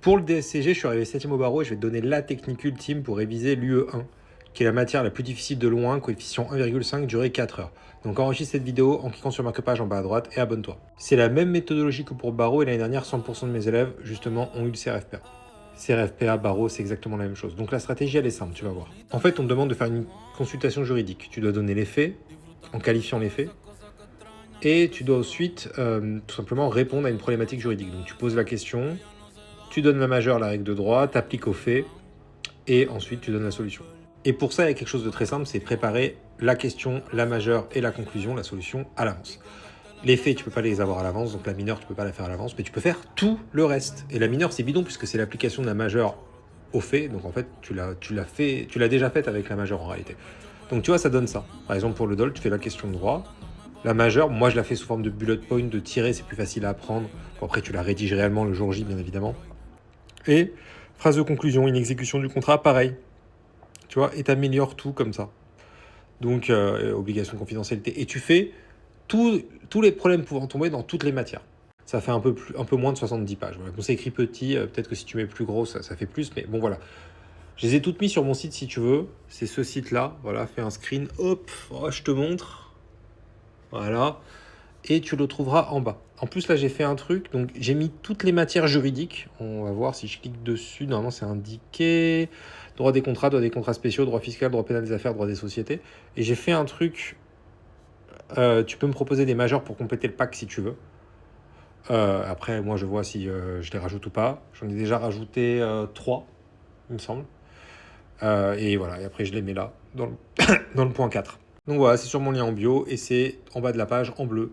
Pour le DSCG, je suis arrivé 7e au barreau et je vais te donner la technique ultime pour réviser l'UE1, qui est la matière la plus difficile de loin, coefficient 1,5, durée 4 heures. Donc enregistre cette vidéo en cliquant sur marque-page en bas à droite et abonne-toi. C'est la même méthodologie que pour le barreau et l'année dernière, 100% de mes élèves, justement, ont eu le CRFPA. CRFPA, barreau, c'est exactement la même chose. Donc la stratégie, elle est simple, tu vas voir. En fait, on te demande de faire une consultation juridique. Tu dois donner les faits, en qualifiant les faits, et tu dois ensuite tout simplement répondre à une problématique juridique. Donc tu poses la question, tu donnes la majeure, la règle de droit, tu appliques aux faits, et ensuite tu donnes la solution. Et pour ça, il y a quelque chose de très simple, c'est préparer la question, la majeure et la conclusion, la solution à l'avance. Les faits, tu peux pas les avoir à l'avance, donc la mineure, tu peux pas la faire à l'avance, mais tu peux faire tout le reste. Et la mineure, c'est bidon puisque c'est l'application de la majeure au fait, donc en fait, tu l'as déjà faite avec la majeure en réalité. Donc tu vois, ça donne ça. Par exemple, pour le DOL, tu fais la question de droit. La majeure, moi je la fais sous forme de bullet point, de tirer, c'est plus facile à apprendre. Bon, après, tu la rédiges réellement le jour J, bien évidemment. Et phrase de conclusion, une exécution du contrat, pareil. Tu vois, et t'améliores tout comme ça. Donc, obligation de confidentialité. Et tu fais tous les problèmes pouvant tomber dans toutes les matières. Ça fait un peu moins de 70 pages. Voilà. Donc c'est écrit petit, peut-être que si tu mets plus gros, ça fait plus, mais bon voilà. Je les ai toutes mis sur mon site si tu veux. C'est ce site-là. Voilà, fais un screen. Hop, oh, je te montre. Voilà. Et tu le trouveras en bas. En plus, là, j'ai fait un truc. Donc, j'ai mis toutes les matières juridiques. On va voir si je clique dessus. Normalement, c'est indiqué. Droit des contrats, droit des contrats spéciaux, droit fiscal, droit pénal des affaires, droit des sociétés. Et j'ai fait un truc. Tu peux me proposer des majeurs pour compléter le pack si tu veux. Après, moi, je vois si je les rajoute ou pas. J'en ai déjà rajouté 3, il me semble. Et voilà, et après, je les mets là, dans le point 4. Donc voilà, c'est sur mon lien en bio et c'est en bas de la page en bleu.